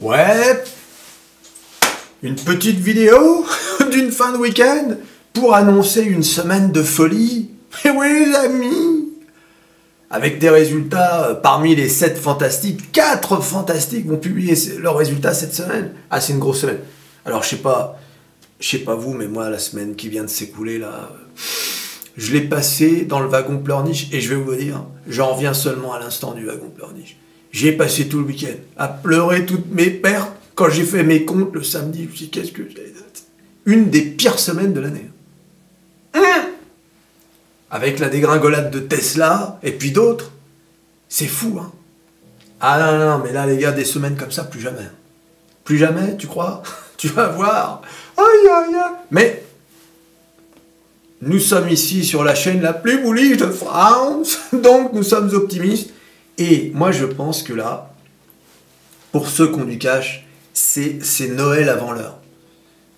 Ouais, une petite vidéo d'une fin de week-end pour annoncer une semaine de folie. Et oui les amis, avec des résultats parmi les 7 fantastiques, 4 fantastiques vont publier leurs résultats cette semaine. Ah, c'est une grosse semaine. Alors je sais pas vous, mais moi la semaine qui vient de s'écouler là, je l'ai passé dans le wagon pleurniche et je vais vous dire, j'en reviens seulement à l'instant du wagon pleurniche. J'ai passé tout le week-end à pleurer toutes mes pertes. Quand j'ai fait mes comptes le samedi, je me suis dit, qu'est-ce que j'ai... Une des pires semaines de l'année. Avec la dégringolade de Tesla, et puis d'autres. C'est fou, hein. Ah non, non, mais là, les gars, des semaines comme ça, plus jamais. Plus jamais, tu crois? Tu vas voir. Aïe, aïe, aïe. Mais, nous sommes ici sur la chaîne la plus bullish de France, donc nous sommes optimistes. Et moi, je pense que là, pour ceux qui ont du cash, c'est Noël avant l'heure.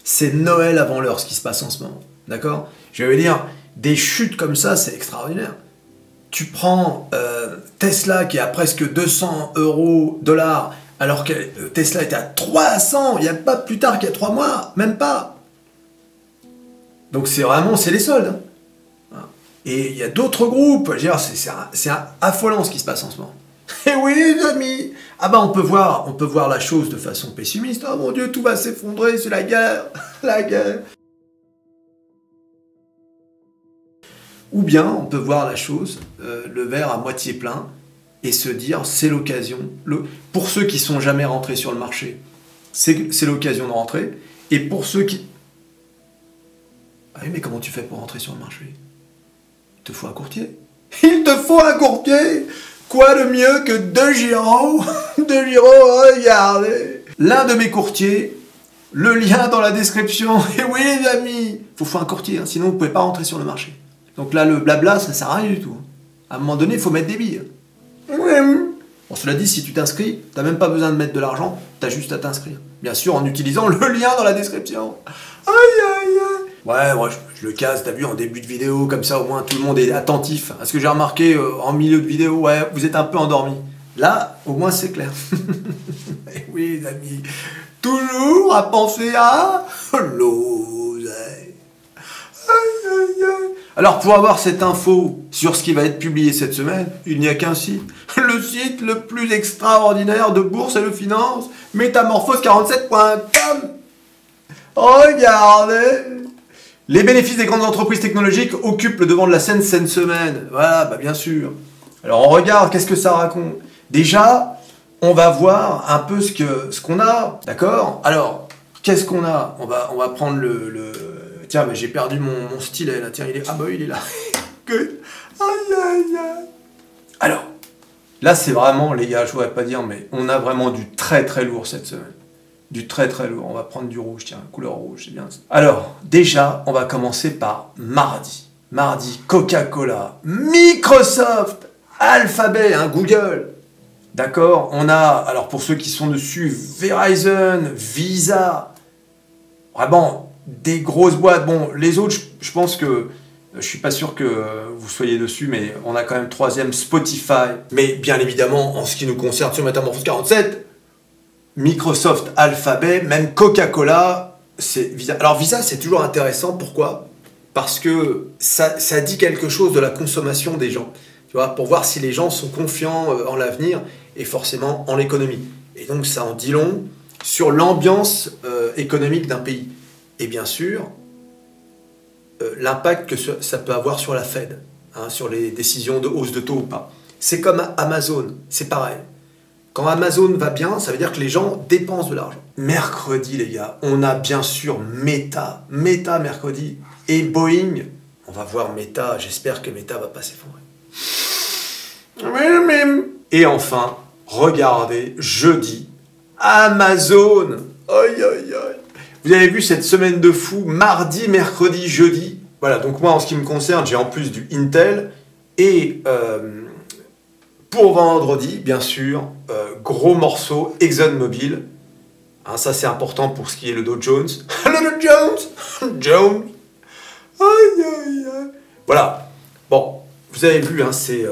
C'est Noël avant l'heure ce qui se passe en ce moment. D'accord? Je vais dire, des chutes comme ça, c'est extraordinaire. Tu prends Tesla qui est à presque 200 $, alors que Tesla était à 300, il n'y a pas plus tard qu'il y a 3 mois, même pas. Donc c'est vraiment, c'est les soldes. Hein. Et il y a d'autres groupes, je veux dire, c'est affolant ce qui se passe en ce moment. Et oui les amis, ah bah on peut voir la chose de façon pessimiste. Oh mon Dieu, tout va s'effondrer, c'est la guerre, la guerre. Ou bien on peut voir la chose, le verre à moitié plein, et se dire c'est l'occasion. Pour ceux qui sont jamais rentrés sur le marché, c'est l'occasion de rentrer. Et pour ceux qui... Ah oui, mais comment tu fais pour rentrer sur le marché? Il te faut un courtier. Il te faut un courtier. Quoi de mieux que De Giraud? De Giraud, regardez. L'un de mes courtiers, le lien dans la description. Et oui les amis, faut un courtier, hein, sinon vous ne pouvez pas rentrer sur le marché. Donc là, le blabla, ça sert à rien du tout. À un moment donné, il faut mettre des billes. Bon, cela dit, si tu t'inscris, tu n'as même pas besoin de mettre de l'argent, tu as juste à t'inscrire. Bien sûr, en utilisant le lien dans la description. Aïe, aïe, aïe. Ouais, moi, je le casse, t'as vu, en début de vidéo, comme ça, au moins, tout le monde est attentif. À ce que j'ai remarqué en milieu de vidéo, ouais, vous êtes un peu endormi. Là, au moins, c'est clair. Et oui, les amis, toujours à penser à l'oseille. Aïe, aïe, aïe. Alors, pour avoir cette info sur ce qui va être publié cette semaine, il n'y a qu'un site. Le site le plus extraordinaire de bourse et de finance, métamorphose47.com. Regardez. Les bénéfices des grandes entreprises technologiques occupent le devant de la scène cette semaine. Voilà, bah bien sûr. Alors, on regarde, qu'est-ce que ça raconte? Déjà, on va voir un peu ce qu'on a, d'accord? Alors, qu'est-ce qu'on a? On va prendre Tiens, mais j'ai perdu mon stylet, là. Tiens, il est... Ah bah oui, il est là. Aïe, aïe, aïe. Alors, là, c'est vraiment, les gars, je voudrais pas dire, mais on a vraiment du très, très lourd cette semaine. Du très, très lourd. On va prendre du rouge, tiens, couleur rouge, c'est bien ça. Alors, déjà, on va commencer par mardi. Mardi, Coca-Cola, Microsoft, Alphabet, hein, Google. D'accord? On a, alors pour ceux qui sont dessus, Verizon, Visa. Vraiment... des grosses boîtes. Bon, les autres, je pense que... je suis pas sûr que vous soyez dessus, mais on a quand même 3e Spotify. Mais bien évidemment, en ce qui nous concerne sur Métamorphose 47, Microsoft, Alphabet, même Coca-Cola, c'est Visa. Alors Visa, c'est toujours intéressant. Pourquoi? Parce que ça dit quelque chose de la consommation des gens. Tu vois, pour voir si les gens sont confiants en l'avenir et forcément en l'économie. Et donc ça en dit long sur l'ambiance économique d'un pays. Et bien sûr, l'impact que ça peut avoir sur la Fed, hein, sur les décisions de hausse de taux ou pas. C'est comme Amazon, c'est pareil. Quand Amazon va bien, ça veut dire que les gens dépensent de l'argent. Mercredi, les gars, on a bien sûr Meta mercredi, et Boeing. On va voir Meta, j'espère que Meta va pas s'effondrer. Et enfin, regardez, jeudi, Amazon. Aïe, aïe, aïe. Vous avez vu cette semaine de fou, mardi, mercredi, jeudi. Voilà, donc moi, en ce qui me concerne, j'ai en plus du Intel. Et pour vendredi, bien sûr, gros morceau, ExxonMobil. Hein, ça, c'est important pour ce qui est le Dow Jones. Le Dow Jones. Jones. Aïe, aïe, aïe. Voilà. Bon, vous avez vu, hein, c'est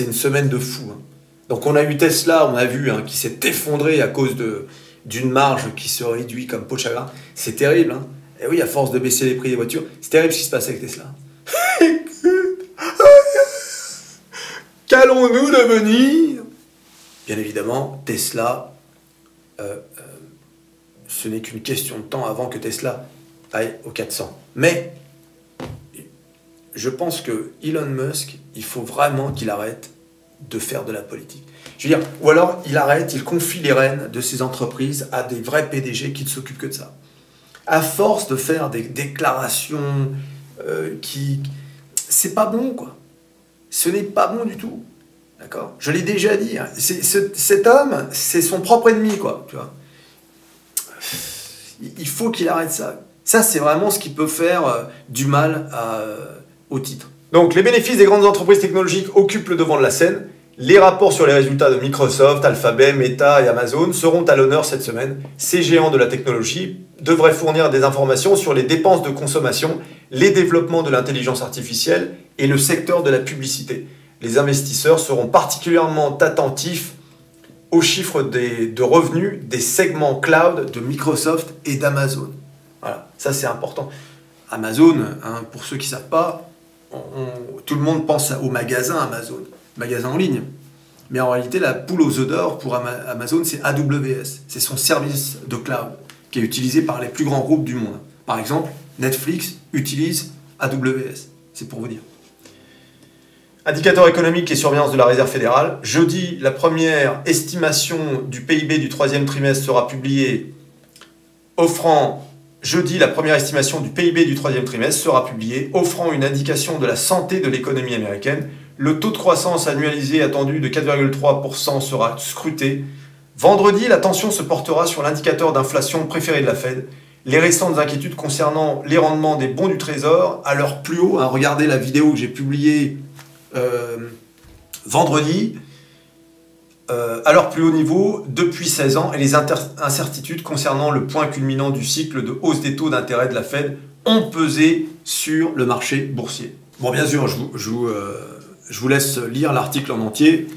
une semaine de fou. Hein. Donc on a eu Tesla, on a vu, hein, qui s'est effondré à cause d'une marge qui se réduit comme peau de chagrin. C'est terrible. Hein. Et oui, à force de baisser les prix des voitures, c'est terrible ce qui se passe avec Tesla. Qu'allons-nous devenir? Bien évidemment, Tesla, ce n'est qu'une question de temps avant que Tesla aille aux 400. Mais je pense que Elon Musk, il faut vraiment qu'il arrête de faire de la politique. Je veux dire, ou alors il arrête, il confie les rênes de ses entreprises à des vrais PDG qui ne s'occupent que de ça. À force de faire des déclarations c'est pas bon, quoi. Ce n'est pas bon du tout. D'accord? Je l'ai déjà dit. Hein. Cet homme, c'est son propre ennemi, quoi. Tu vois? Il faut qu'il arrête ça. Ça, c'est vraiment ce qui peut faire du mal au titre. Donc, les bénéfices des grandes entreprises technologiques occupent le devant de la scène. Les rapports sur les résultats de Microsoft, Alphabet, Meta et Amazon seront à l'honneur cette semaine. Ces géants de la technologie devraient fournir des informations sur les dépenses de consommation, les développements de l'intelligence artificielle et le secteur de la publicité. Les investisseurs seront particulièrement attentifs aux chiffres de revenus des segments cloud de Microsoft et d'Amazon. Voilà, ça c'est important. Amazon, hein, pour ceux qui ne savent pas, tout le monde pense au magasin Amazon, magasin en ligne. Mais en réalité, la poule aux œufs d'or pour Amazon, c'est AWS. C'est son service de cloud qui est utilisé par les plus grands groupes du monde. Par exemple, Netflix utilise AWS. C'est pour vous dire. Indicateur économique et surveillance de la Réserve fédérale. Jeudi, la première estimation du PIB du troisième trimestre sera publiée, Jeudi, la première estimation du PIB du troisième trimestre sera publiée, offrant une indication de la santé de l'économie américaine. Le taux de croissance annualisé attendu de 4,3% sera scruté. Vendredi, l'attention se portera sur l'indicateur d'inflation préféré de la Fed. Les récentes inquiétudes concernant les rendements des bons du Trésor à leur plus haut. Hein, regardez la vidéo que j'ai publiée vendredi. À leur plus haut niveau depuis 16 ans et les incertitudes concernant le point culminant du cycle de hausse des taux d'intérêt de la Fed ont pesé sur le marché boursier. Bon, bien sûr, je vous laisse lire l'article en entier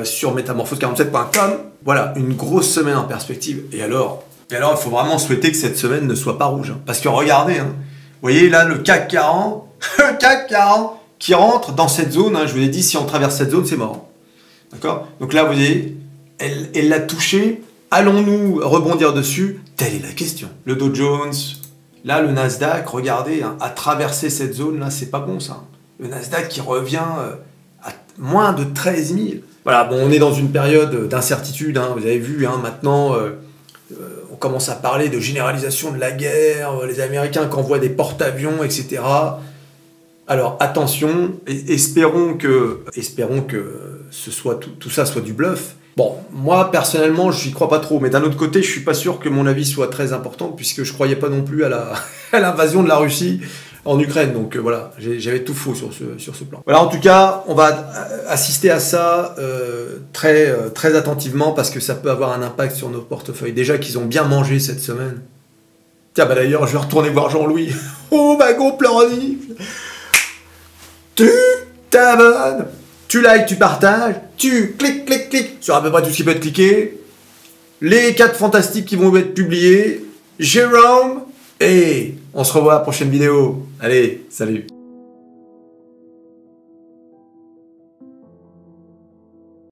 sur métamorphose47.com. Voilà, une grosse semaine en perspective. Et alors, il faut vraiment souhaiter que cette semaine ne soit pas rouge. Hein. Parce que regardez, hein, vous voyez là le CAC 40, le CAC 40 qui rentre dans cette zone. Hein, je vous ai dit, si on traverse cette zone, c'est mort. D'accord? Donc là, vous voyez, elle l'a touché. Allons-nous rebondir dessus? Telle est la question. Le Dow Jones, là, le Nasdaq, regardez, hein, à traverser cette zone-là, c'est pas bon, ça. Le Nasdaq qui revient à moins de 13 000. Voilà, bon, on est dans une période d'incertitude. Hein, vous avez vu, hein, maintenant, on commence à parler de généralisation de la guerre, les Américains qui envoient des porte-avions, etc. Alors, attention, espérons que tout ça soit du bluff. Bon, moi, personnellement, je n'y crois pas trop, mais d'un autre côté, je suis pas sûr que mon avis soit très important, puisque je croyais pas non plus à l'invasion de la Russie en Ukraine. Donc voilà, j'avais tout faux sur ce plan. Voilà, en tout cas, on va assister à ça très attentivement, parce que ça peut avoir un impact sur nos portefeuilles. Déjà qu'ils ont bien mangé cette semaine. Tiens, bah d'ailleurs, je vais retourner voir Jean-Louis. Oh, ma go planif. Tu t'abonnes, tu likes, tu partages, tu cliques sur à peu près tout ce qui peut être cliqué. Les 4 fantastiques qui vont être publiés. Jérôme, et on se revoit à la prochaine vidéo. Allez, salut.